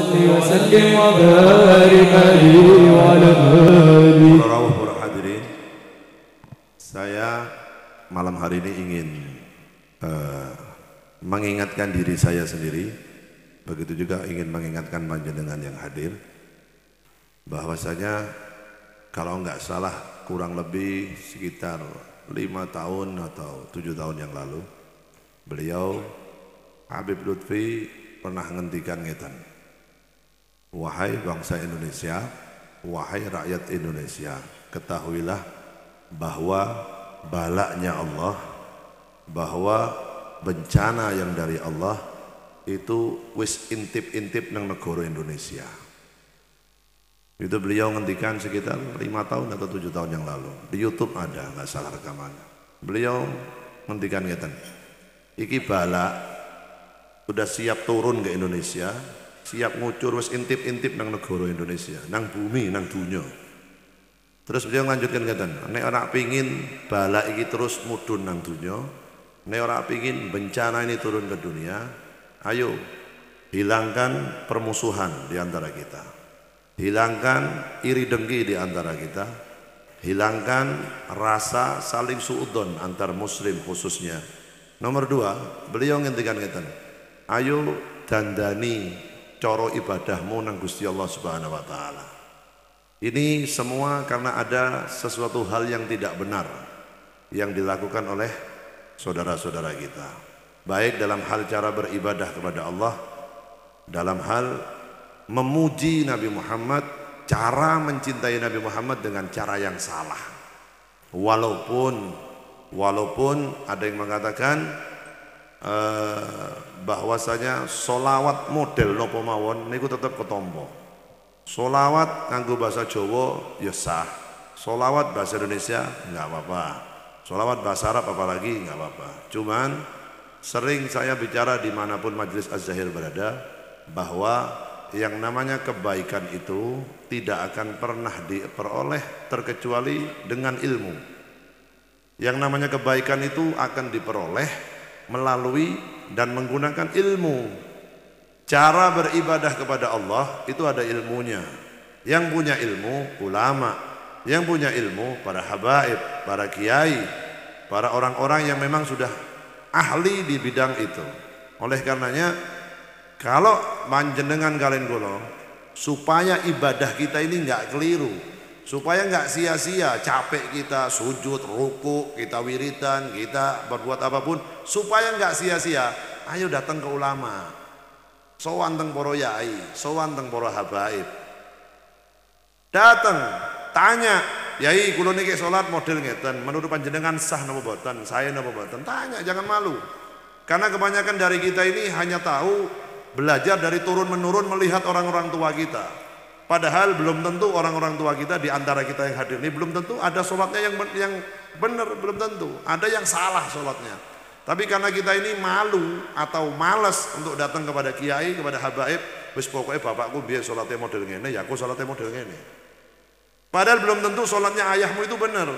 salli wa sallim wa barik alaihi wa ala alihi. Para hadirin, saya malam hari ini ingin mengingatkan diri saya sendiri, begitu juga ingin mengingatkan panjenengan yang hadir, bahwasanya kalau nggak salah kurang lebih sekitar 5 tahun atau 7 tahun yang lalu, beliau Habib Lutfi pernah ngendikan ngeten, wahai bangsa Indonesia, wahai rakyat Indonesia, ketahuilah bahwa balaknya Allah, bahwa bencana yang dari Allah itu wis intip-intip nang negara Indonesia. Itu beliau ngendikan sekitar 5 tahun atau 7 tahun yang lalu. Di YouTube ada, nggak salah rekamannya. Beliau ngendikan ngeten, iki bala udah siap turun ke Indonesia, siap ngucur wis intip-intip nang negara Indonesia, nang bumi, nang dunya. Terus beliau lanjutkan ngeten, nek ora pingin bala iki terus mudhun nang dunya, nek ora pingin bencana ini turun ke dunia, ayo hilangkan permusuhan di antara kita. Hilangkan iri dengki di antara kita, hilangkan rasa saling suudon antar muslim khususnya. Nomor 2, beliau ngendikan ngeten, ayo dandani coro ibadahmu nang Gusti Allah Subhanahu wa taala. Ini semua karena ada sesuatu hal yang tidak benar yang dilakukan oleh saudara-saudara kita, baik dalam hal cara beribadah kepada Allah, dalam hal memuji Nabi Muhammad, cara mencintai Nabi Muhammad dengan cara yang salah. Walaupun ada yang mengatakan bahwasanya solawat model nopo mawon niku tetap ketompo. Solawat nganggo bahasa Jawa ya sah, solawat bahasa Indonesia nggak apa-apa, solawat bahasa Arab apalagi nggak apa-apa. Cuman sering saya bicara dimanapun majelis Az-Zahir berada, bahwa yang namanya kebaikan itu tidak akan pernah diperoleh terkecuali dengan ilmu. Yang namanya kebaikan itu akan diperoleh melalui dan menggunakan ilmu. Cara beribadah kepada Allah itu ada ilmunya. Yang punya ilmu ulama, yang punya ilmu para habaib, para kiai, para orang-orang yang memang sudah ahli di bidang itu. Oleh karenanya, kalau panjenengan kalian kula, supaya ibadah kita ini nggak keliru, supaya nggak sia-sia, capek kita sujud, ruku, kita wiridan, kita berbuat apapun, supaya nggak sia-sia, ayo datang ke ulama, sowan teng para yai, sowan teng para habaib, datang, tanya, yai kula niki salat model ngeten, menurut panjenengan sah napa boten, saya napa boten, tanya, jangan malu, karena kebanyakan dari kita ini hanya tahu belajar dari turun-menurun melihat orang-orang tua kita. Padahal belum tentu orang-orang tua kita di antara kita yang hadir ini belum tentu ada sholatnya yang benar, belum tentu. Ada yang salah sholatnya. Tapi karena kita ini malu atau malas untuk datang kepada kiai, kepada habaib, wis pokoknya bapakku biar sholatnya model ngene, ya aku sholatnya model ngene. Padahal belum tentu sholatnya ayahmu itu benar.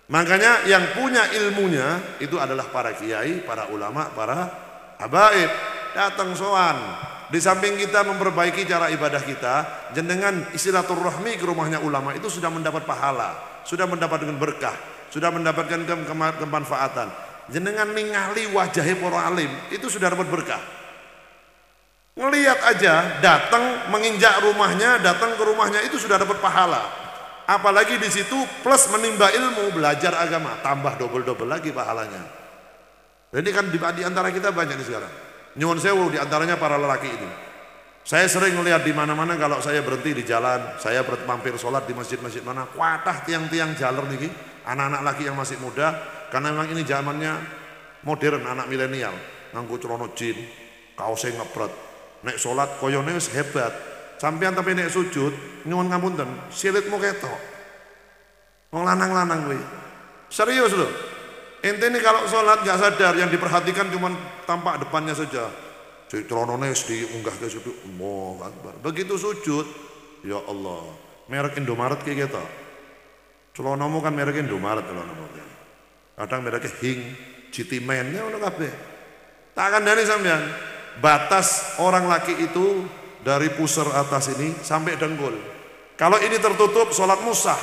Makanya yang punya ilmunya itu adalah para kiai, para ulama, para habaib. Datang sowan. Di samping kita memperbaiki cara ibadah kita, jenengan silaturahmi ke rumahnya ulama itu sudah mendapat pahala, sudah mendapatkan berkah, sudah mendapatkan kemanfaatan. Jenengan ningali wajahnya para alim itu sudah dapat berkah. Ngelihat aja, datang menginjak rumahnya, datang ke rumahnya itu sudah dapat pahala. Apalagi di situ plus menimba ilmu, belajar agama, tambah double-double lagi pahalanya. Jadi kan di antara kita banyak nih sekarang. Nyuwun sewu di antaranya para lelaki ini. Saya sering melihat di mana-mana kalau saya berhenti di jalan, saya mampir sholat di masjid-masjid mana, kuatah tiang-tiang jaler niki, anak-anak laki yang masih muda, karena memang ini zamannya modern, anak milenial, nganggo celana jin, kaosnya ngepret, nek sholat koyone wis hebat, sampean tapi nek sujud, nyuwun ngapunten, silitmu ketok, wong lanang-lanang kuwi, serius loh. Ente ini kalau sholat gak sadar, yang diperhatikan cuma tampak depannya saja. Celonone diunggah ke situ, Allahu Akbar. Begitu sujud, ya Allah, merek Indomaret kayak gitu. Celonomu kan merek Indomaret celonomu. Kadang mereknya Hing, GT Man-nya ono kabeh. Tak kandhani sampean. Batas orang laki itu dari pusar atas ini sampai dengkul. Kalau ini tertutup sholatmu sah,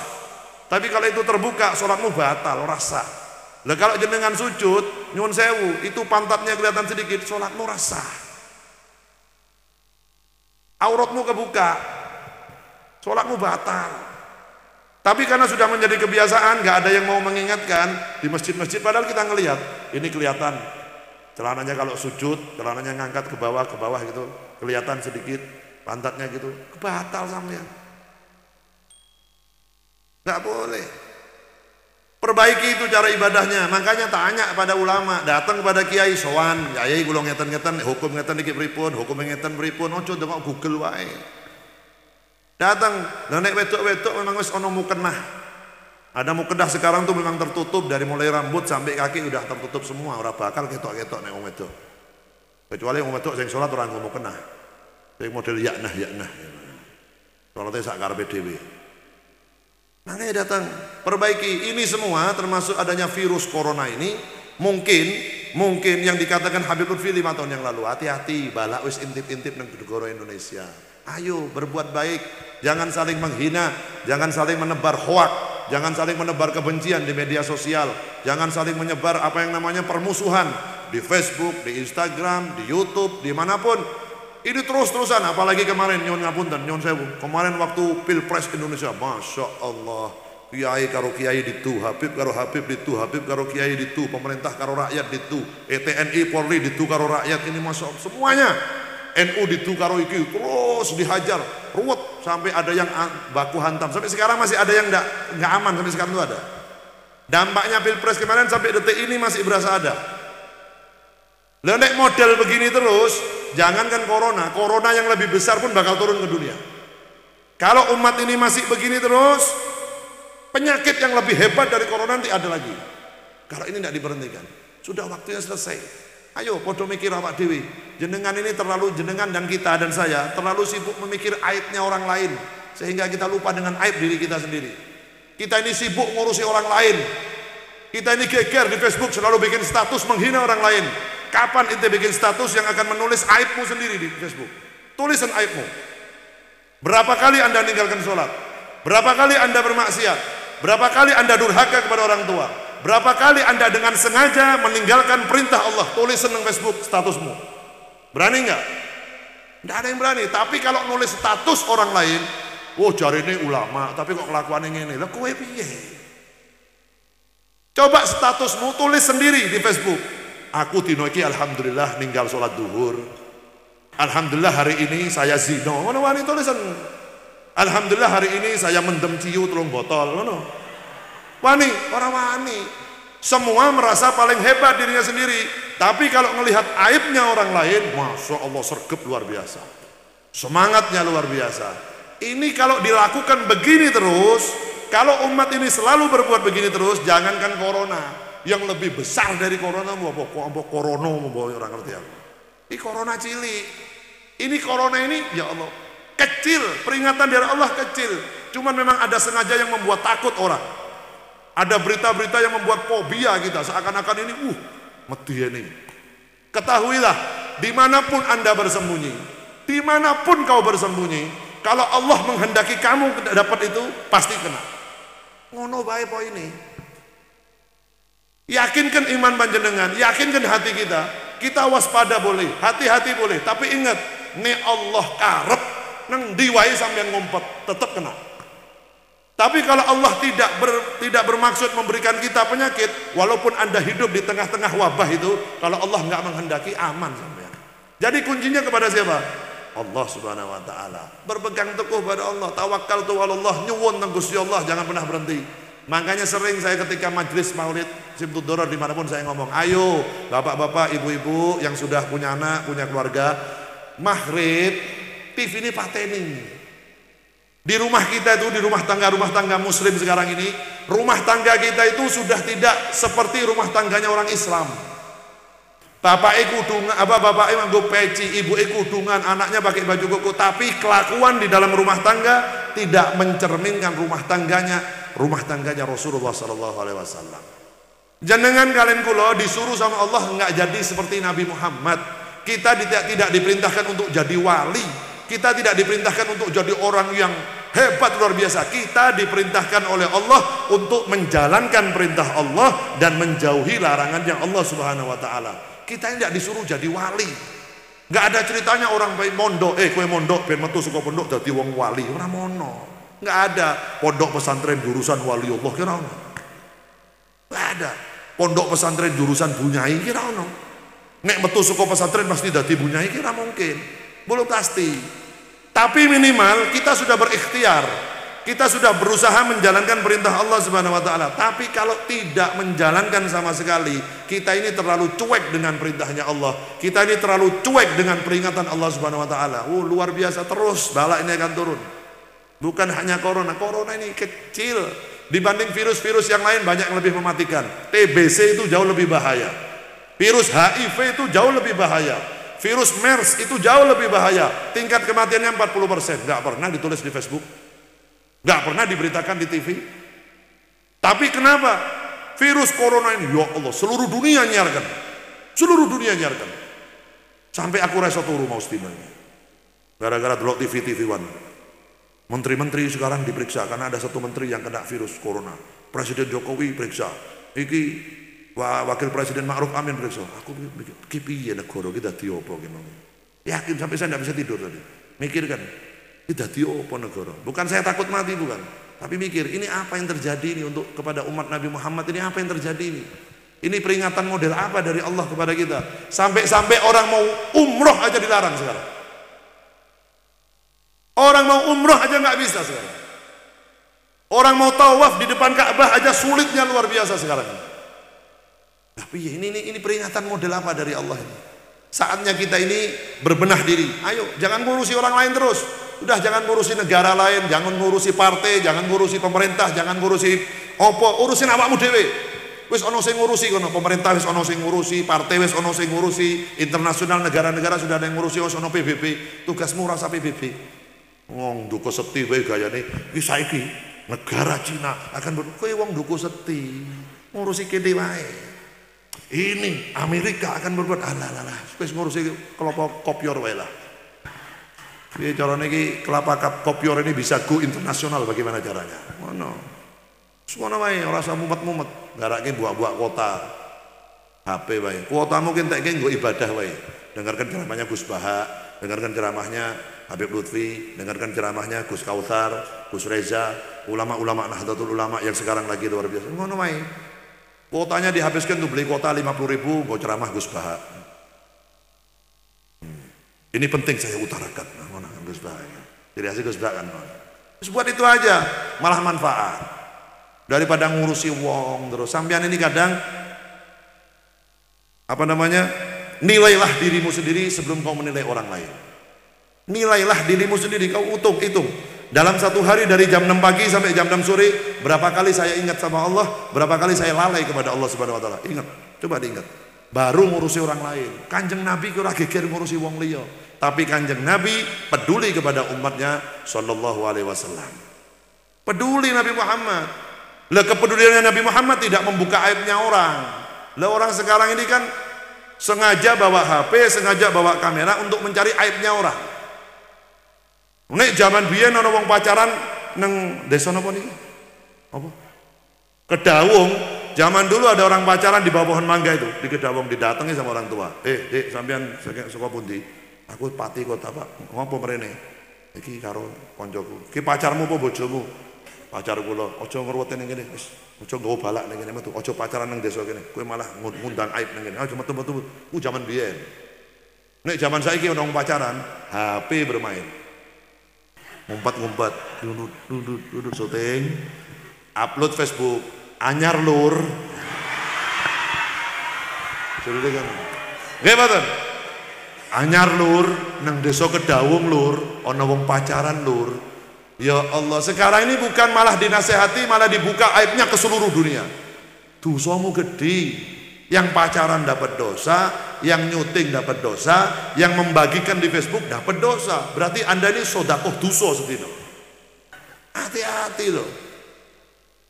tapi kalau itu terbuka sholatmu batal, rasa. Lah kalau jenengan sujud nyuwun sewu itu pantatnya kelihatan sedikit, sholatmu rasa. Auratmu kebuka, sholatmu batal. Tapi karena sudah menjadi kebiasaan, nggak ada yang mau mengingatkan di masjid-masjid, padahal kita ngelihat ini kelihatan celananya kalau sujud, celananya ngangkat ke bawah gitu, kelihatan sedikit pantatnya gitu, batal sampean. Nggak boleh. Perbaiki itu cara ibadahnya. Makanya tanya pada ulama, datang kepada kiai sowan, kiai kula ngeten-ngeten, hukum ngeten iki pripun, hukum ngeten pripun, ojo ndongok Google wae. Datang, lah nek wedok-wedok memang wis ana mukenah. Ada mukenah sekarang tuh memang tertutup dari mulai rambut sampai kaki udah tertutup semua, ora bakal ketok-ketok nek wong wedok. Kecuali wong wedok sing salat ora nggo mukenah. Sing model yaknah. Salate sak karepe dhewe. Makanya datang, perbaiki ini semua termasuk adanya virus corona ini. Mungkin yang dikatakan Habib Lutfi 5 tahun yang lalu, hati-hati balak wis intip-intip nang negara Indonesia. Ayo berbuat baik, jangan saling menghina, jangan saling menebar hoak, jangan saling menebar kebencian di media sosial, jangan saling menyebar apa yang namanya permusuhan di Facebook, di Instagram, di YouTube, dimanapun. Ini terus-terusan, apalagi kemarin nyun ngapunten, nyun sewu. Kemarin waktu Pilpres Indonesia, Masya Allah, kiai karo kiai ditu, Habib karo Habib ditu, Habib karo kiai ditu, pemerintah karo rakyat ditu, TNI Polri ditu karo rakyat, ini Masya Allah, semuanya. NU ditu karo iki, terus dihajar, ruwet, sampai ada yang baku hantam. Sampai sekarang masih ada yang nggak aman, sampai sekarang itu ada. Dampaknya Pilpres kemarin sampai detik ini masih berasa ada. Lah nek model begini terus, jangankan corona yang lebih besar pun bakal turun ke dunia. Kalau umat ini masih begini terus, penyakit yang lebih hebat dari corona nanti ada lagi. Kalau ini tidak diberhentikan, sudah waktunya selesai. Ayo podo mikir awak dewi. Jenengan ini jenengan dan kita dan saya terlalu sibuk memikir aibnya orang lain, sehingga kita lupa dengan aib diri kita sendiri. Kita ini sibuk ngurusi orang lain. Kita ini geger di Facebook selalu bikin status menghina orang lain. Kapan ente bikin status yang akan menulis aibmu sendiri di Facebook? Tulisan aibmu. Berapa kali anda meninggalkan sholat? Berapa kali anda bermaksiat? Berapa kali anda durhaka kepada orang tua? Berapa kali anda dengan sengaja meninggalkan perintah Allah? Tulisan di Facebook statusmu. Berani nggak? Nggak ada yang berani. Tapi kalau nulis status orang lain, oh jari ini ulama, tapi kok kelakuan yang ini? Lah kowe piye? Coba statusmu tulis sendiri di Facebook. Aku dino iki alhamdulillah ninggal sholat duhur. Alhamdulillah hari ini saya zino. Ngono wani tulisan. Alhamdulillah hari ini saya mendem ciu 3 botol. Ngono. Wani, orang wani. Semua merasa paling hebat dirinya sendiri. Tapi kalau melihat aibnya orang lain, Masya Allah sergap luar biasa. Semangatnya luar biasa. Ini kalau dilakukan begini terus, kalau umat ini selalu berbuat begini terus, jangankan corona, yang lebih besar dari corona mau corona mau orang ngerti aku. Ini corona cilik. Ini corona ini ya Allah kecil, peringatan dari Allah kecil. Cuman memang ada sengaja yang membuat takut orang. Ada berita-berita yang membuat fobia kita, seakan-akan ini mati ini. Ketahuilah, dimanapun anda bersembunyi, dimanapun kau bersembunyi, kalau Allah menghendaki kamu dapat itu, pasti kena. Ngono bae po ini. Yakinkan iman panjenengan, yakinkan hati kita. Kita waspada boleh, hati-hati boleh, tapi ingat, ne Allah karep nang diwai sampean ngumpet, tetap kena. Tapi kalau Allah tidak bermaksud memberikan kita penyakit, walaupun anda hidup di tengah-tengah wabah itu, kalau Allah nggak menghendaki, aman sampean. Jadi kuncinya kepada siapa? Allah Subhanahu wa taala. Berpegang teguh pada Allah, tawakkaltu 'ala Allah, nyuwun nang Gusti Allah, jangan pernah berhenti. Makanya sering saya ketika majelis maulid Simtud Doror dimanapun saya ngomong, ayo bapak-bapak, ibu-ibu yang sudah punya anak, punya keluarga, maghrib TV ini pateni. Di rumah kita itu, di rumah tangga muslim sekarang ini, rumah tangga kita itu sudah tidak seperti rumah tangganya orang Islam. Bapak kudungan, bapak nganggo peci, ibu kudungan, anaknya pakai baju koko, tapi kelakuan di dalam rumah tangga tidak mencerminkan rumah tangganya Rasulullah SAW. Jenengan kalian kulo disuruh sama Allah nggak jadi seperti Nabi Muhammad. Kita tidak diperintahkan untuk jadi wali. Kita tidak diperintahkan untuk jadi orang yang hebat luar biasa. Kita diperintahkan oleh Allah untuk menjalankan perintah Allah dan menjauhi larangannya Allah Subhanahu wa taala. Kita tidak disuruh jadi wali. Enggak ada ceritanya orang baik mondok, kowe mondok ben metu saka pondok dadi wong wali, ora mono. Enggak ada pondok pesantren jurusan wali Allah kira ono. Enggak ada. Pondok pesantren jurusan bunyai kira ono. Nek metu saka pesantren pasti dadi bunyai kira mungkin. Belum pasti. Tapi minimal kita sudah berikhtiar. Kita sudah berusaha menjalankan perintah Allah Subhanahu wa taala. Tapi kalau tidak menjalankan sama sekali, kita ini terlalu cuek dengan perintahnya Allah. Kita ini terlalu cuek dengan peringatan Allah Subhanahu wa taala. Luar biasa, terus bala ini akan turun. Bukan hanya corona. Corona ini kecil dibanding virus-virus yang lain, banyak yang lebih mematikan. TBC itu jauh lebih bahaya. Virus HIV itu jauh lebih bahaya. Virus MERS itu jauh lebih bahaya. Tingkat kematiannya 40%. Nggak pernah ditulis di Facebook, nggak pernah diberitakan di TV. Tapi kenapa virus corona ini, ya Allah, seluruh dunia nyiarkan, seluruh dunia nyiarkan. Sampai aku rasa turu mau stimanya, gara-gara delok TV one. Menteri-menteri sekarang diperiksa karena ada satu menteri yang kena virus corona. Presiden Jokowi periksa, iki Wakil Presiden Ma'ruf Amin periksa. Aku mikir, piye negara kita diopo gini. Yakin sampai saya tidak bisa tidur tadi. Mikir kan, kita diopo negara. Bukan saya takut mati, bukan. Tapi mikir, ini apa yang terjadi ini untuk kepada umat Nabi Muhammad ini, apa yang terjadi ini? Ini peringatan model apa dari Allah kepada kita? Sampai-sampai orang mau umroh aja dilarang sekarang. Orang mau umroh aja nggak bisa sekarang. Orang mau tawaf di depan Ka'bah aja sulitnya luar biasa sekarang. Tapi ini peringatan model apa dari Allah ini? Saatnya kita ini berbenah diri. Ayo, jangan ngurusi orang lain terus. Udah, jangan ngurusi negara lain, jangan ngurusi partai, jangan ngurusi pemerintah, jangan ngurusi opo, urusin awakmu dhewe. Wis ono sing ngurusi kono, pemerintah wis ono sing ngurusi, partai wis ono sing ngurusi, internasional negara-negara sudah ada yang ngurusi, wis ono PBB. Tugasmu rasa PBB. Wong duku seti wae gayane. Iki saiki negara Cina akan kowe wong duku seti, ngurusi kene wae. Ini Amerika akan berbuat alah wis ngurusi kelapa kopior wae lah. Piye carane iki kelapa kopior ini bisa go internasional, bagaimana caranya? Ngono. Semua wae ora usah mumet-mumet, garake buak-buak kota. HP wae. Kuotamu ki entek nggo ibadah wae. Dengarkan ceramahnya Gus Baha, dengarkan ceramahnya Habib Lutfi, dengarkan ceramahnya Gus Kautsar, Gus Reza, ulama-ulama Nahdlatul Ulama yang sekarang lagi luar biasa. Ngono wae. Kuotanya dihabiskan untuk beli kuota 50.000 buat ceramah Gus Baha. Ini penting saya utarakan. Mana Gus Baha? Jadi hasil Gus Baha kan. Terus buat itu aja, malah manfaat. Daripada ngurusi wong terus. Sampean ini kadang apa namanya? Nilailah dirimu sendiri sebelum kau menilai orang lain. Nilailah dirimu sendiri, kau hitung. Dalam satu hari dari jam 6 pagi sampai jam 6 sore, berapa kali saya ingat sama Allah, berapa kali saya lalai kepada Allah Subhanahu wa taala. Ingat, coba diingat. Baru ngurusi orang lain. Kanjeng Nabi kira geger ngurusi wong liya, tapi Kanjeng Nabi peduli kepada umatnya sallallahu alaihi wasallam. Peduli Nabi Muhammad. Lah kepeduliannya Nabi Muhammad tidak membuka aibnya orang. Lah orang sekarang ini kan sengaja bawa HP, sengaja bawa kamera untuk mencari aibnya orang. Nek zaman biyen ana wong pacaran nang desa napa niki? Apa? Kedawung. Zaman dulu ada orang pacaran di bawah pohon mangga itu, di Kedawung didatangi sama orang tua. Dek, sampean saka pundi? Aku pati kota, Pak. Ngopo mrene? Iki karo koncoku. Ki pacarmu apa bojomu? Pacar kula. Aja ngruwete ning kene, wis. Aja nggawa balak ning kene metu. Aja pacaran nang desa kene. Kowe malah ngundang aib ning kene. Aja metu-metu. Ku zaman biyen. Nek zaman saiki ana wong pacaran, HP bermain. Ngumpat-ngumpat, duduk syuting, upload Facebook, anyar lur. Sudah kan? Nggih mboten? Anyar lur nang desa Kedawung lur, ana wong pacaran lur. Ya Allah, sekarang ini bukan malah dinasehati, malah dibuka aibnya ke seluruh dunia. Dosamu gede. Yang pacaran dapat dosa, yang nyuting dapat dosa, yang membagikan di Facebook dapat dosa. Berarti Anda ini sodakoh dosa sedina. Hati-hati loh.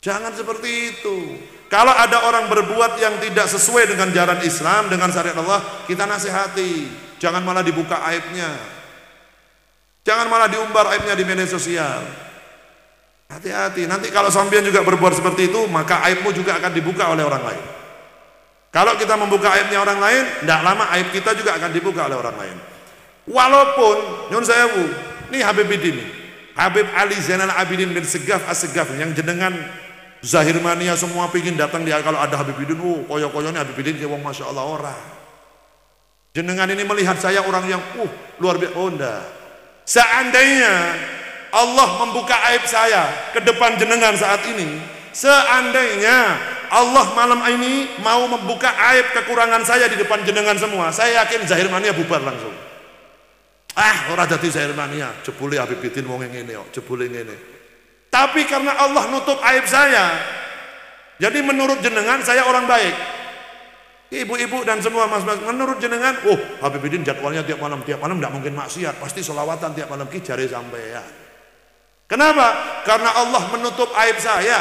Jangan seperti itu. Kalau ada orang berbuat yang tidak sesuai dengan jalan Islam, dengan syariat Allah, kita nasihati. Jangan malah dibuka aibnya. Jangan malah diumbar aibnya di media sosial. Hati-hati, nanti kalau sampean juga berbuat seperti itu, maka aibmu juga akan dibuka oleh orang lain. Kalau kita membuka aibnya orang lain, tidak lama aib kita juga akan dibuka oleh orang lain. Walaupun, nyun sewu, ini Habib ini, Habib Ali Zainal Abidin bin Segaf As-Segaf, yang jenengan Zahir Mania semua pingin datang dia kalau ada Habib Idin, koyo-koyonya Habib Idin kayak Masya Allah orang. Jenengan ini melihat saya orang yang luar biasa. Oh enggak. Seandainya Allah membuka aib saya ke depan jenengan saat ini, seandainya Allah malam ini mau membuka aib kekurangan saya di depan jenengan semua, saya yakin Zahir Mania bubar langsung. Ora dadi Zahir Mania, jebule Habib Idin wong ngene kok, jebule ngene. Tapi karena Allah nutup aib saya, jadi menurut jenengan saya orang baik. Ibu-ibu dan semua mas-mas, menurut jenengan, Habib Idin jadwalnya tiap malam tidak mungkin maksiat, pasti sholawatan tiap malam, jare sampean. Kenapa? Karena Allah menutup aib saya.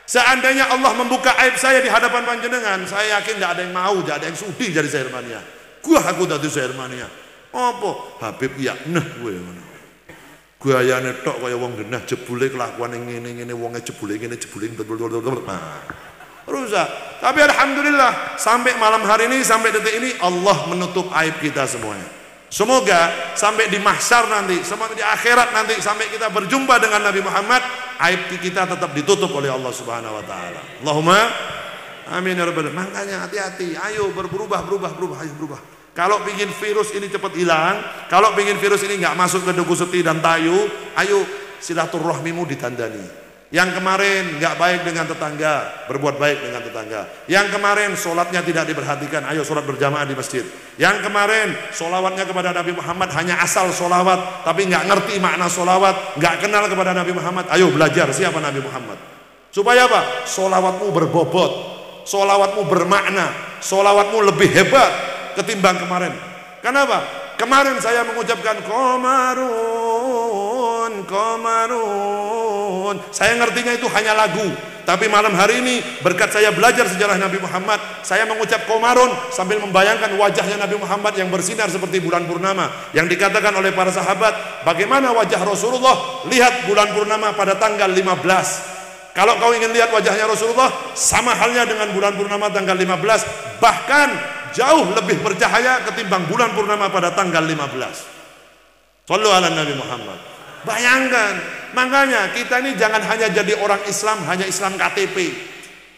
Seandainya Allah membuka aib saya di hadapan panjenengan, saya yakin tidak ada yang mau, tidak ada yang sudi jadi Zahir Mania. Aku dadi Zahir Mania. Apa? Habib ya nah kowe ngono. Gayane tok kaya wong genah, jebule kelakuan ngene-ngene, wonge jebule ngene, jebule rusak. Tapi alhamdulillah sampai malam hari ini, sampai detik ini Allah menutup aib kita semuanya. Semoga sampai di mahsyar nanti, sampai di akhirat nanti, sampai kita berjumpa dengan Nabi Muhammad, aib kita tetap ditutup oleh Allah Subhanahu wa taala. Allahumma amin ya rabbal alamin. Makanya hati-hati, ayo berubah, ayo berubah. Kalau ingin virus ini cepat hilang, kalau ingin virus ini nggak masuk ke Duku Seti dan Tayu, ayo silaturahmimu ditandani. Yang kemarin nggak baik dengan tetangga, berbuat baik dengan tetangga. Yang kemarin sholatnya tidak diperhatikan, ayo sholat berjamaah di masjid. Yang kemarin sholawatnya kepada Nabi Muhammad hanya asal sholawat, tapi nggak ngerti makna sholawat, nggak kenal kepada Nabi Muhammad, ayo belajar siapa Nabi Muhammad. Supaya apa? Sholawatmu berbobot, sholawatmu bermakna, sholawatmu lebih hebat ketimbang kemarin. Kenapa? Kemarin saya mengucapkan Komarun, saya ngertinya itu hanya lagu. Tapi malam hari ini berkat saya belajar sejarah Nabi Muhammad, saya mengucap Komarun sambil membayangkan wajahnya Nabi Muhammad yang bersinar seperti bulan purnama. Yang dikatakan oleh para sahabat, bagaimana wajah Rasulullah? Lihat bulan purnama pada tanggal 15. Kalau kau ingin lihat wajahnya Rasulullah, sama halnya dengan bulan purnama tanggal 15, bahkan jauh lebih bercahaya ketimbang bulan purnama pada tanggal 15. Shallu ala Nabi Muhammad. Bayangkan, makanya kita ini jangan hanya jadi orang Islam, hanya Islam KTP,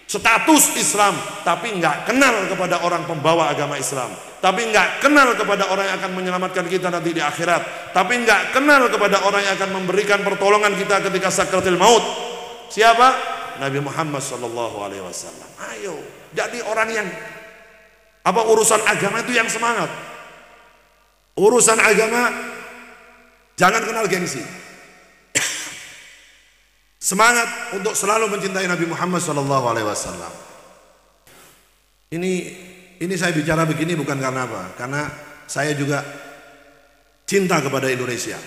status Islam, tapi nggak kenal kepada orang pembawa agama Islam, tapi nggak kenal kepada orang yang akan menyelamatkan kita nanti di akhirat, tapi nggak kenal kepada orang yang akan memberikan pertolongan kita ketika sakratul maut. Siapa? Nabi Muhammad Sallallahu Alaihi Wasallam. Ayo, jadi orang yang urusan agama itu yang semangat. Urusan agama jangan kenal gengsi. Semangat untuk selalu mencintai Nabi Muhammad SAW. Ini saya bicara begini bukan karena apa? Karena saya juga cinta kepada Indonesia.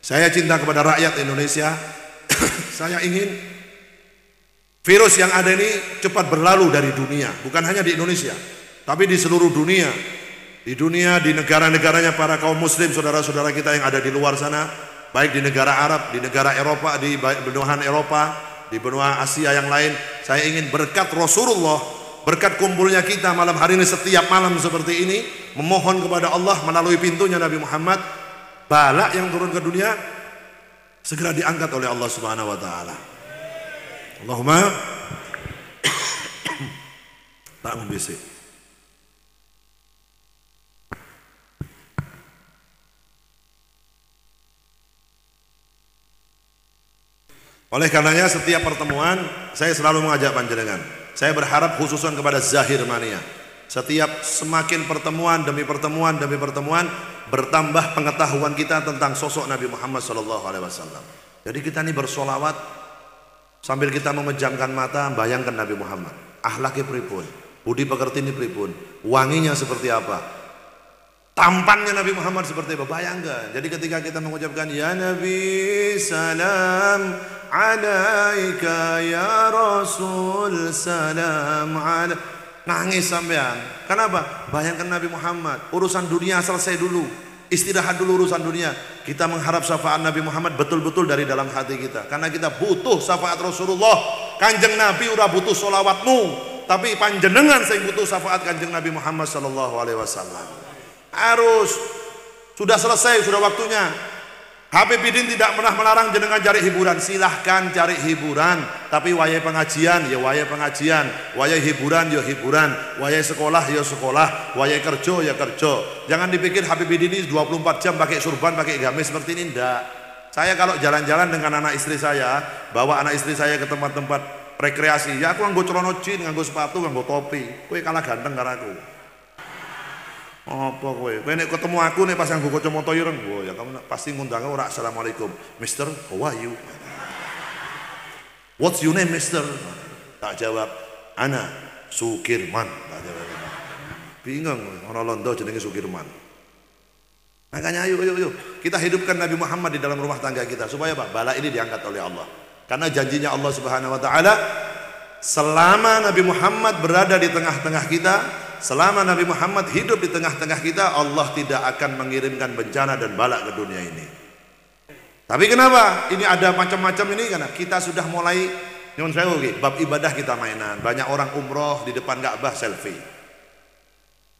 Saya cinta kepada rakyat Indonesia. Saya ingin virus yang ada ini cepat berlalu dari dunia. Bukan hanya di Indonesia, tapi di seluruh dunia. Di dunia, di negara-negaranya para kaum muslim, saudara-saudara kita yang ada di luar sana, baik di negara Arab, di negara Eropa, di benua Eropa, di benua Asia yang lain. Saya ingin berkat Rasulullah, berkat kumpulnya kita malam hari ini, setiap malam seperti ini, memohon kepada Allah melalui pintunya Nabi Muhammad, bala yang turun ke dunia segera diangkat oleh Allah Subhanahu wa taala. Allahumma tak membisik. Oleh karenanya setiap pertemuan saya selalu mengajak panjenengan. Saya berharap khususan kepada Zahir Mania. Setiap semakin pertemuan demi pertemuan demi pertemuan bertambah pengetahuan kita tentang sosok Nabi Muhammad SAW. Jadi kita ini bersolawat sambil kita memejamkan mata, bayangkan Nabi Muhammad. Akhlaknya pripun, budi pekertinya pripun, wanginya seperti apa, tampannya Nabi Muhammad seperti apa, bayangkan. Jadi ketika kita mengucapkan ya Nabi salam alaika ya Rasul salam alaika, nangis sampean. Kenapa? Bayangkan Nabi Muhammad, urusan dunia selesai dulu, Istirahat dulu urusan dunia. Kita mengharap syafaat Nabi Muhammad betul-betul dari dalam hati kita. Karena kita butuh syafaat Rasulullah. Kanjeng Nabi ora butuh solawatmu, tapi panjenengan saya butuh syafaat Kanjeng Nabi Muhammad sallallahu alaihi wasallam. Harus. Sudah selesai, sudah waktunya. Habib Bidin tidak pernah melarang jenengan cari hiburan. Silahkan cari hiburan, tapi wayai pengajian ya wayai pengajian, wayai hiburan ya hiburan, wayai sekolah ya sekolah, wayai kerja ya kerja. Jangan dipikir Habib Bidin ini 24 jam pakai surban, pakai gamis seperti ini. Enggak. Saya kalau jalan-jalan dengan anak istri saya, bawa anak istri saya ke tempat-tempat rekreasi, ya aku nganggo celana jeans, nganggo sepatu, nganggo topi. Kowe kalah ganteng karo aku. Apa kowe? Kowe nek ketemu aku nek pas nganggo kacamata ireng, oh ya kamu pasti ngundang ora assalamualaikum. Mister, how are you? What's your name, Mister? Tak jawab, Ana Sukirman. Bingung, orang Londo jenenge Sukirman. Makanya ayo kita hidupkan Nabi Muhammad di dalam rumah tangga kita supaya apa? Bala ini diangkat oleh Allah. Karena janjinya Allah Subhanahu wa taala, selama Nabi Muhammad berada di tengah-tengah kita, selama Nabi Muhammad hidup di tengah-tengah kita, Allah tidak akan mengirimkan bencana dan bala ke dunia ini. Tapi kenapa? Ini ada macam-macam ini karena kita sudah mulai nyuwun sewu nggih, bab ibadah kita mainan. Banyak orang umroh di depan Ka'bah selfie.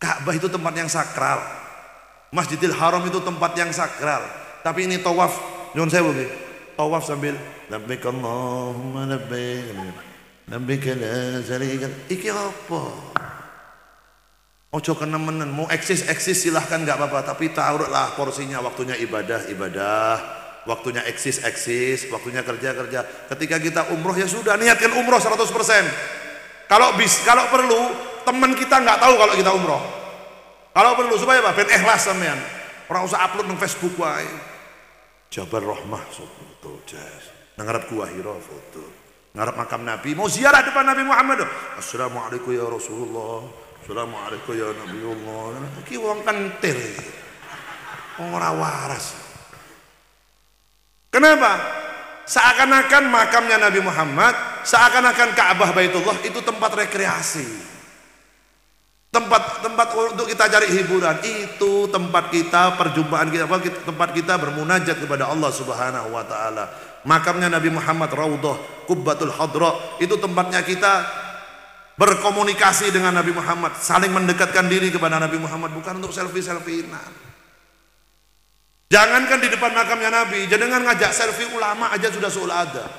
Ka'bah itu tempat yang sakral. Masjidil Haram itu tempat yang sakral. Tapi ini tawaf, nyuwun sewu nggih. Tawaf sambil labbaik Allahumma labbaik. Labbaik la syarika lak. Iki apa? Ojo kenemenen, mau eksis silahkan nggak apa-apa, tapi taruhlah porsinya, waktunya ibadah, waktunya eksis, waktunya kerja. Ketika kita umroh ya sudah niatkan umroh 100%. Kalau perlu teman kita nggak tahu kalau kita umroh. Kalau perlu supaya apa? Ben ikhlas sampean. Orang usah upload di Facebook wae. Jabal Rahmah foto, ngarep Gua Hira foto, ngarep makam Nabi, mau ziarah depan Nabi Muhammad. Assalamualaikum ya Rasulullah. Assalamualaikum ya Nabiullah. Iki wong kentir. Wong ora waras. Kenapa? Seakan-akan makamnya Nabi Muhammad, seakan-akan Ka'bah Baitullah itu tempat rekreasi. Tempat untuk kita cari hiburan. Itu tempat kita, perjumpaan kita, tempat kita bermunajat kepada Allah Subhanahu wa taala. Makamnya Nabi Muhammad Raudhah, Qubbatul Hadra, itu tempatnya kita berkomunikasi dengan Nabi Muhammad, saling mendekatkan diri kepada Nabi Muhammad, bukan untuk selfie-selfiean. Jangankan di depan makamnya Nabi, jenengan ngajak selfie ulama aja sudah sul adab.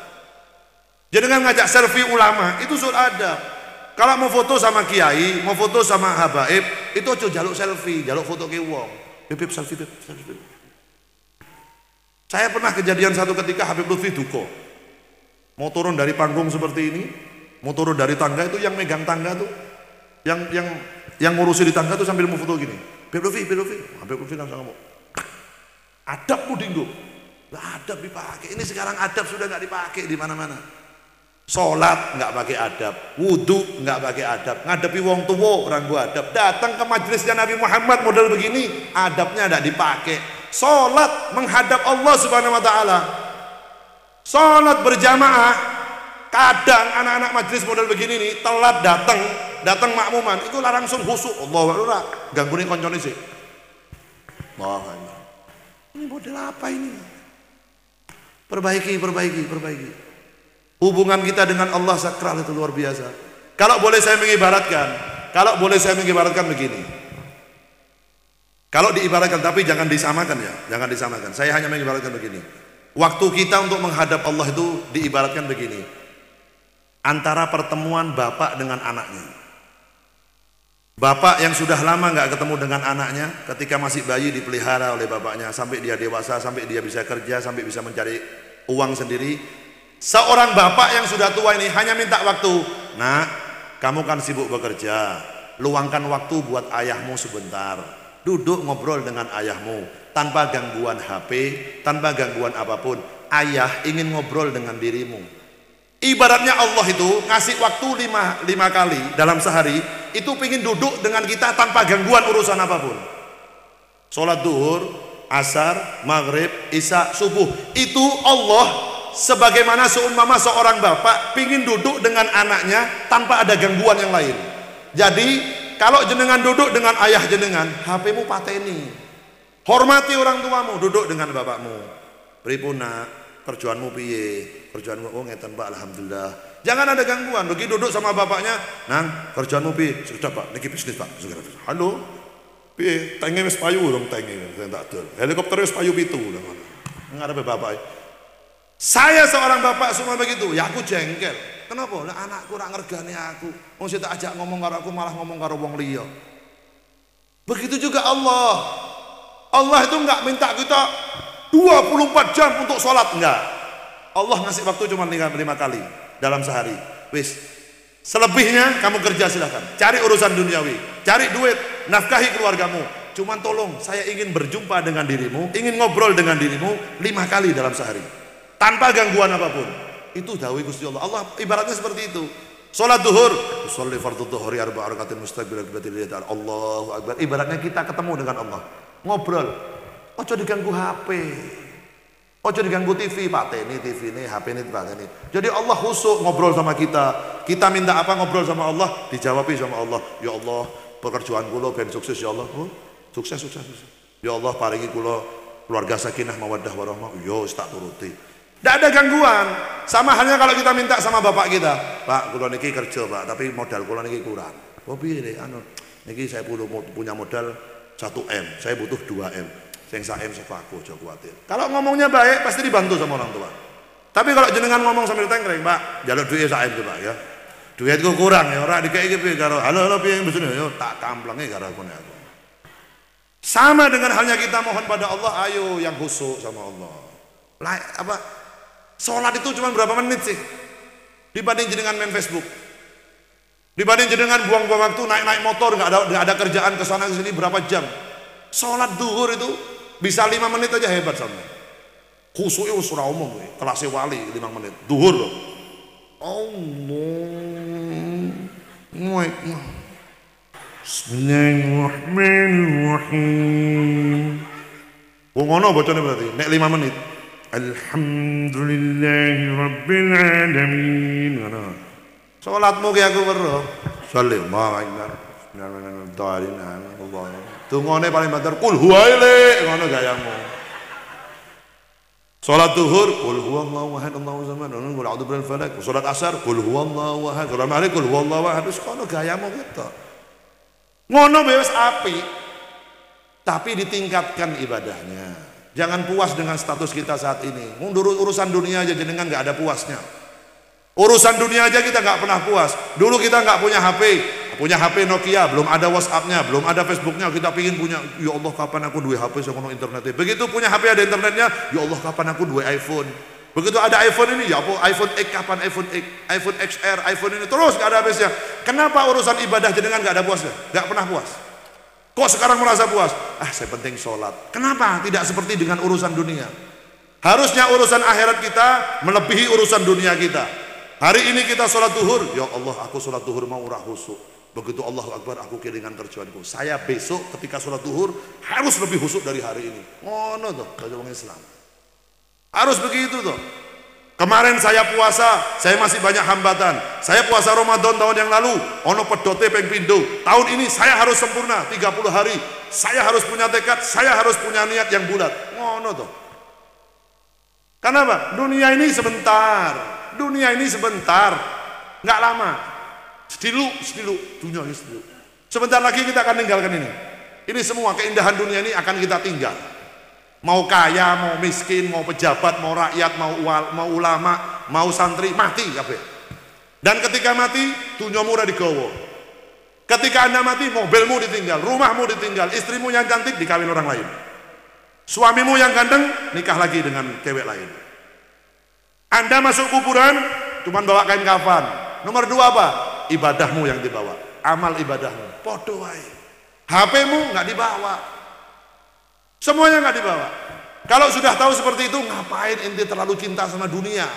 Jenengan ngajak selfie ulama itu sul adab. Kalau mau foto sama kiai, mau foto sama habaib, itu aja jaluk selfie, jaluk foto ke wong. Beb selfie. Saya pernah kejadian satu ketika Habib Lutfi duko. Mau turun dari panggung seperti ini, mau turun dari tangga, itu yang megang tangga tuh, yang ngurusi di tangga tuh sambil mau foto gini. Habib Lutfi langsung ngomong, adab pudinggo. Lah adab dipakai. Ini sekarang adab sudah nggak dipakai di mana-mana. Sholat nggak pakai adab, wudhu nggak pakai adab, ngadepi wong tua orang gua adab. Datang ke majelisnya Nabi Muhammad model begini, adabnya nggak dipakai. Sholat menghadap Allah Subhanahu Wa Taala. Sholat berjamaah. Kadang anak-anak majelis model begini nih telat datang makmuman itu langsung khusyuk. Allahu Akbar, gangguin koncone sih. Allahu Akbar. Ini model apa ini? Perbaiki. Hubungan kita dengan Allah sakral itu luar biasa. Kalau boleh saya mengibaratkan begini. Kalau diibaratkan, tapi jangan disamakan ya, jangan disamakan. Saya hanya mengibaratkan begini. Waktu kita untuk menghadap Allah itu diibaratkan begini. Antara pertemuan bapak dengan anaknya. Bapak yang sudah lama nggak ketemu dengan anaknya, ketika masih bayi dipelihara oleh bapaknya sampai dia dewasa, sampai dia bisa kerja, sampai bisa mencari uang sendiri. Seorang bapak yang sudah tua ini hanya minta waktu. Nak, kamu kan sibuk bekerja, luangkan waktu buat ayahmu sebentar. Duduk ngobrol dengan ayahmu tanpa gangguan HP, tanpa gangguan apapun. Ayah ingin ngobrol dengan dirimu. Ibaratnya Allah itu ngasih waktu lima kali dalam sehari, itu pengen duduk dengan kita tanpa gangguan urusan apapun. Sholat duhur, asar, maghrib, isya, subuh, itu Allah sebagaimana seumpama seorang bapak pingin duduk dengan anaknya tanpa ada gangguan yang lain. Jadi kalau jenengan duduk dengan ayah jenengan, HP-mu pateni. Hormati orang tuamu, duduk dengan bapakmu. Pripuna, kerjaanmu piye? Kerjaanmu oh ngeten Pak, alhamdulillah. Jangan ada gangguan. Begitu duduk sama bapaknya, "Nang, kerjaanmu piye?" "Sudah Pak, niki bisnis Pak." Segera. "Halo. Piye? Tenge wis payu dong tenge." "Saya tak adol. Helikopter wis payu 7." Ngarepe bapak. Saya seorang bapak semua begitu, ya aku jengkel. Kenapa? Lah anakku ora ngergani aku. Wong sing tak ajak ngomong karo aku malah ngomong karo wong liya. Begitu juga Allah. Allah itu enggak minta kita 24 jam untuk sholat, enggak. Allah ngasih waktu cuma 5 kali dalam sehari. Wis. Selebihnya kamu kerja silahkan. Cari urusan duniawi, cari duit, nafkahi keluargamu. Cuman tolong, saya ingin berjumpa dengan dirimu, ingin ngobrol dengan dirimu 5 kali dalam sehari. Tanpa gangguan apapun. Itu dawuh Gusti Allah. Allah ibaratnya seperti itu. Salat zuhur, sholli fardhu dhuhri 4 rakaatin mustaqbil qiblatil qiblah. Allahu akbar. Ibaratnya kita ketemu dengan Allah. Ngobrol. Ojo diganggu HP. Ojo diganggu TV, pateni TV ini, HP ini pateni. Jadi Allah khusuk ngobrol sama kita. Kita minta apa ngobrol sama Allah, dijawabi sama Allah. Ya Allah, pekerjaan kula ben sukses ya Allah. Oh, sukses. Ya Allah paringi kula keluarga sakinah mawaddah warahmah. Yo tak turuti. Tidak ada gangguan. Sama halnya kalau kita minta sama bapak kita, "Pak, kula niki kerja Pak, tapi modal kula niki kurang." "Oh piye niki saya punya modal 1M, saya butuh 2M. Sing 1M saka aku, aja kuwatir." Kalau ngomongnya baik pasti dibantu sama orang tua. Tapi kalau jenengan ngomong sambil tengkreng, "Pak, njaluk duit 1M Pak ya. Duitku kurang ya, ora dikeki piye karo halo piye besune yo tak kamplenge karo aku. Sama dengan halnya kita mohon pada Allah, ayo yang khusyuk sama Allah. Lah apa? Sholat itu cuma berapa menit sih dibanding jenengan main Facebook, dibanding jenengan buang-buang waktu naik motor nggak ada kerjaan kesana kesini berapa jam. Sholat duhur itu bisa 5 menit aja hebat sama. Khusyuknya surah umum kelasnya wali 5 menit duhur loh. Allah Bismillahirrahmanirrahim. Ngono bacane berarti nek 5 menit. Alhamdulillahi Rabbil Alamin. Sholatmu kayak aku weruh. Sholli Allahu Akbar. Tungone paling banter kul huwaile ngono gayamu. Sholat duhur kul huwallahu ahad Allahu samad qul a'udzu birabbil falaq. Sholat asar kul huwallahu ahad. Sholat maghrib kul huwallahu ahad. Wis kono gayamu gitu. Ngono wis apik. Tapi ditingkatkan ibadahnya. Jangan puas dengan status kita saat ini. Urusan dunia aja jenengan nggak ada puasnya. Urusan dunia aja kita nggak pernah puas. Dulu kita nggak punya HP Nokia, belum ada WhatsAppnya, belum ada Facebooknya. Kita pingin punya. Ya Allah kapan aku duwe HP sama internetnya. Begitu punya HP ada internetnya. Ya Allah kapan aku duwe iPhone. Begitu ada iPhone ini, ya apa iPhone X kapan iPhone X, iPhone XR, iPhone ini terus nggak ada habisnya. Kenapa urusan ibadah jenengan nggak ada puasnya? Nggak pernah puas. Kok sekarang merasa puas? Saya penting sholat. Kenapa tidak seperti dengan urusan dunia? Harusnya urusan akhirat kita melebihi urusan dunia kita. Hari ini kita sholat duhur, ya Allah aku sholat duhur mau ora khusyuk. Begitu Allahu Akbar aku kelingan kerjaanku. Saya besok ketika sholat duhur harus lebih khusyuk dari hari ini. Ngono tuh kalau orang Islam. Harus begitu tuh. Kemarin saya puasa, saya masih banyak hambatan. Saya puasa Ramadan tahun yang lalu, ono pedote ping pindho. Tahun ini saya harus sempurna 30 hari. Saya harus punya tekad, saya harus punya niat yang bulat. Ngono tuh. Kenapa? Dunia ini sebentar. Dunia ini sebentar. Enggak lama. Sedilu, dunia ini sedilu. Sebentar lagi kita akan tinggalkan ini. Ini semua keindahan dunia ini akan kita tinggal. Mau kaya, mau miskin, mau pejabat, mau rakyat, mau ulama, mau santri, mati kabeh. Dan ketika mati, dunyamu ora digawa. Ketika Anda mati, mobilmu ditinggal, rumahmu ditinggal, istrimu yang cantik dikawin orang lain. Suamimu yang ganteng nikah lagi dengan cewek lain. Anda masuk kuburan cuma bawa kain kafan. Nomor 2 apa? Ibadahmu yang dibawa, amal ibadahmu. Podo wae. HP-mu nggak dibawa. Semuanya nggak dibawa. Kalau sudah tahu seperti itu, ngapain ente terlalu cinta sama dunia?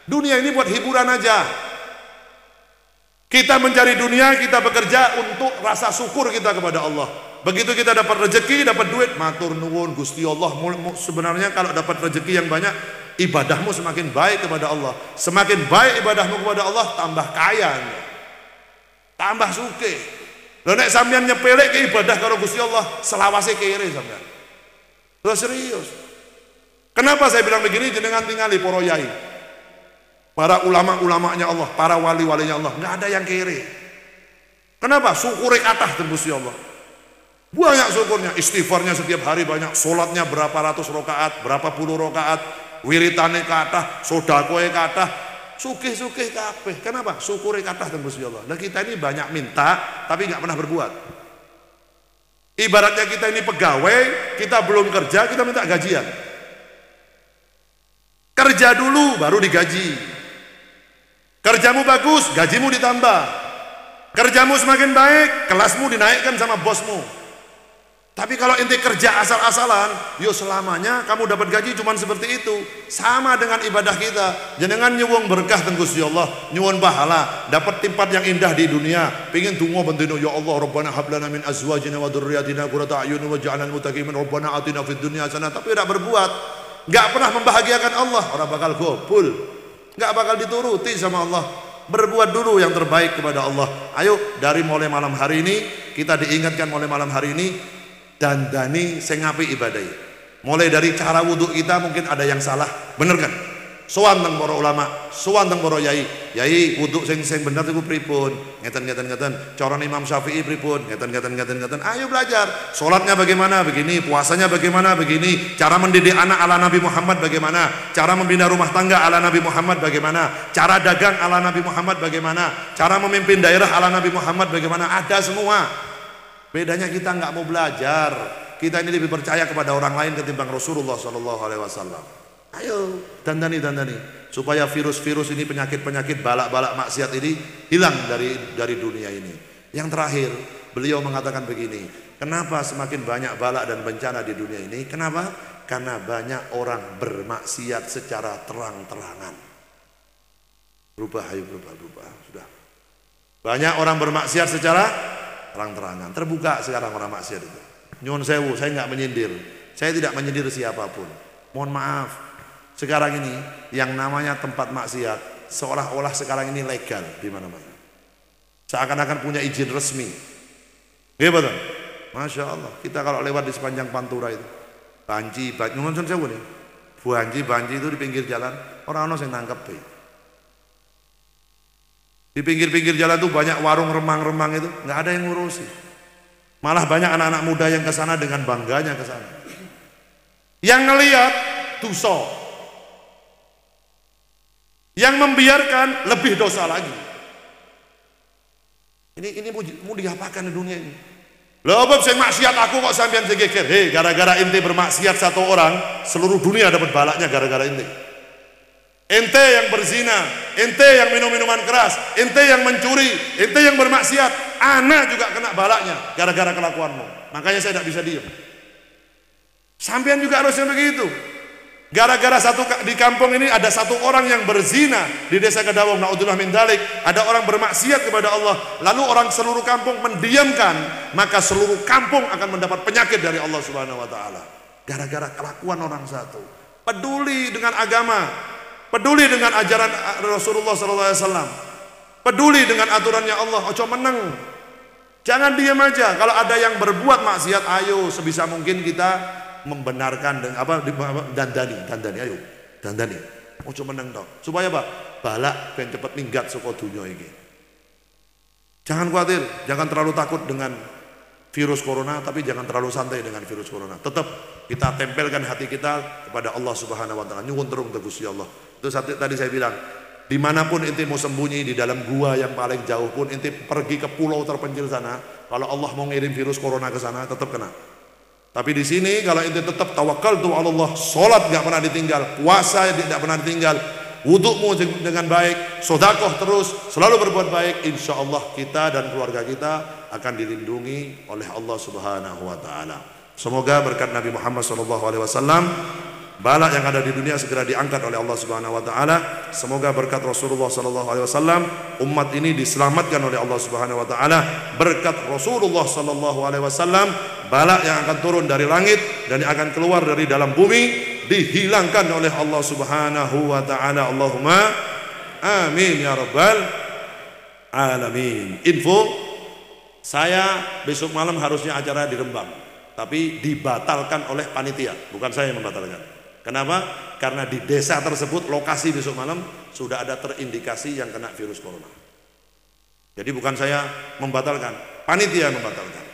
Dunia ini buat hiburan aja. Kita mencari dunia, kita bekerja untuk rasa syukur kita kepada Allah. Begitu kita dapat rezeki, dapat duit, matur nuwun Gusti Allah. Sebenarnya kalau dapat rezeki yang banyak, ibadahmu semakin baik kepada Allah. Semakin baik ibadahmu kepada Allah, tambah kaya, tambah sugih. Lha nek sampean nyepelek ke ibadah karo Gusti Allah, selawase kere sampean. Sudah serius. Kenapa saya bilang begini? Jenengan tinggali para yai, para ulama-ulamanya Allah, para wali-walinya Allah, nggak ada yang kere. Kenapa? Syukure kathah tembus ya Allah. Banyak syukurnya, istighfarnya setiap hari banyak, sholatnya berapa ratus rakaat, berapa puluh rakaat, wiritane kathah, sodakoe kathah, sugih-sugih kabeh. Kenapa? Syukure kathah tembus ya Allah. Nah kita ini banyak minta tapi nggak pernah berbuat. Ibaratnya kita ini pegawai, kita belum kerja, kita minta gajian. Kerja dulu baru digaji. Kerjamu bagus, gajimu ditambah. Kerjamu semakin baik, kelasmu dinaikkan sama bosmu. Tapi kalau inti kerja asal-asalan, yo selamanya kamu dapat gaji cuman seperti itu. Sama dengan ibadah kita. Jenengan nyuwung berkah tenggus ya Allah, nyuwun pahala, dapat tempat yang indah di dunia. Pengin donga bendino ya Allah, Rabbana hab lana min azwajina wa dzurriyyatina qurrata a'yun waj'alna lil muttaqin, Rabbana atina fid dunya hasanah. Tapi tidak berbuat, nggak pernah membahagiakan Allah, orang bakal gobul, nggak bakal dituruti sama Allah. Berbuat dulu yang terbaik kepada Allah. Ayo dari mulai malam hari ini kita diingatkan mulai malam hari ini dandani sing apik ibadah. Mulai dari cara wudhu kita mungkin ada yang salah, bener kan? Sowan teng para ulama, sowan teng para yai. Yai wudhu sing bener iku pripun? Ngeten. Cara Imam Syafi'i pripun? Ngeten. Ayo belajar. Salatnya bagaimana? Begini. Puasanya bagaimana? Begini. Cara mendidik anak ala Nabi Muhammad bagaimana? Cara membina rumah tangga ala Nabi Muhammad bagaimana? Cara dagang ala Nabi Muhammad bagaimana? Cara memimpin daerah ala Nabi Muhammad bagaimana? Ada semua. Bedanya kita nggak mau belajar. Kita ini lebih percaya kepada orang lain ketimbang Rasulullah SAW. Ayo dandani supaya virus-virus ini, penyakit-penyakit, balak-balak maksiat ini hilang dari dunia ini. Yang terakhir, beliau mengatakan begini, kenapa semakin banyak balak dan bencana di dunia ini? Kenapa? Karena banyak orang bermaksiat secara terang-terangan. Berubah. Sudah. Banyak orang bermaksiat secara terang-terangan. Terbuka sekarang orang maksiat itu. Nyuwun sewu, saya nggak menyindir. Saya tidak menyindir siapapun. Mohon maaf. Sekarang ini yang namanya tempat maksiat seolah-olah sekarang ini legal di mana-mana. Seakan-akan punya izin resmi. Nggih betul. Masya Allah. Kita kalau lewat di sepanjang Pantura itu, banji nyuwun sewu nih. Banji itu di pinggir jalan, orang-orang yang nangkep deh. Di pinggir-pinggir jalan itu banyak warung remang-remang itu, nggak ada yang ngurusi. Malah banyak anak-anak muda yang ke sana dengan bangganya ke sana. Yang ngelihat dosa. Yang membiarkan lebih dosa lagi. Ini mau diapakan di dunia ini? Lah apa sing maksiat aku kok sampean sing geger? Hei, gara-gara ente bermaksiat satu orang, seluruh dunia dapat balaknya gara-gara ente. Ente yang berzina, ente yang minum minuman keras, ente yang mencuri, ente yang bermaksiat, ana juga kena balaknya gara-gara kelakuanmu. Makanya saya tidak bisa diam. Sampean juga harusnya begitu. Gara-gara di kampung ini ada satu orang yang berzina di desa Kedawung, naudzubillah min dzalik, ada orang bermaksiat kepada Allah, lalu orang seluruh kampung mendiamkan, maka seluruh kampung akan mendapat penyakit dari Allah Subhanahu wa taala. Gara-gara kelakuan orang satu. Peduli dengan agama, peduli dengan ajaran Rasulullah SAW, peduli dengan aturannya Allah. Ojo meneng, jangan diam aja. Kalau ada yang berbuat maksiat, ayo sebisa mungkin kita membenarkan dengan dandani, ayo dandani. Ojo meneng dong. Supaya apa? Balak ben cepet minggat saka dunya iki. Jangan khawatir, jangan terlalu takut dengan virus corona, tapi jangan terlalu santai dengan virus corona. Tetap kita tempelkan hati kita kepada Allah Subhanahu wa taala. Nyuwun terus Gusti Allah. Itu tadi saya bilang, dimanapun inti mau sembunyi, di dalam gua yang paling jauh pun inti pergi ke pulau terpencil sana, kalau Allah mau ngirim virus corona ke sana tetap kena. Tapi di sini kalau inti tetap tawakal tu Allah, salat enggak pernah ditinggal, puasa tidak pernah ditinggal, wudhumu dengan baik, sedekah terus, selalu berbuat baik, insya Allah kita dan keluarga kita akan dilindungi oleh Allah Subhanahu wa taala. Semoga berkat Nabi Muhammad SAW balak yang ada di dunia segera diangkat oleh Allah Subhanahu wa taala. Semoga berkat Rasulullah SAW umat ini diselamatkan oleh Allah Subhanahu wa taala. Berkat Rasulullah SAW balak yang akan turun dari langit dan yang akan keluar dari dalam bumi dihilangkan oleh Allah Subhanahu wa taala. Allahumma amin ya rabbal alamin. Info, saya besok malam harusnya acara di Rembang. tapi dibatalkan oleh panitia, bukan saya yang membatalkan. Kenapa? Karena di desa tersebut, lokasi besok malam sudah ada terindikasi yang kena virus corona. Jadi bukan saya membatalkan, panitia yang membatalkan.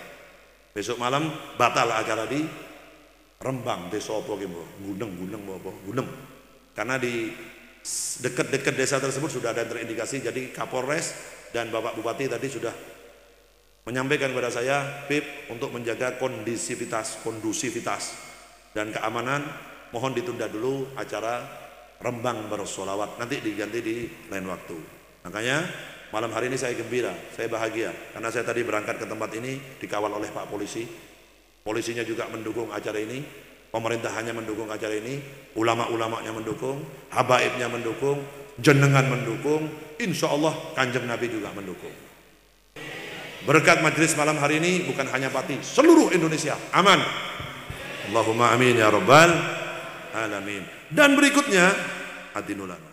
Besok malam batal acara di Rembang, desa apa Guneng. Karena di dekat-dekat desa tersebut sudah ada terindikasi. Jadi Kapolres dan Bapak Bupati tadi sudah menyampaikan kepada saya, Pip, untuk menjaga kondusivitas dan keamanan, mohon ditunda dulu acara Rembang bersolawat, nanti diganti di lain waktu. Makanya malam hari ini saya gembira, saya bahagia, karena saya tadi berangkat ke tempat ini dikawal oleh Pak Polisi. Polisinya juga mendukung acara ini, pemerintahannya mendukung acara ini, ulama-ulamanya mendukung, habaibnya mendukung, jenengan mendukung, insya Allah Kanjeng Nabi juga mendukung. Berkat majelis malam hari ini bukan hanya Pati, seluruh Indonesia aman. Allahumma amin ya rabbal alamin. Dan berikutnya adinul ulama.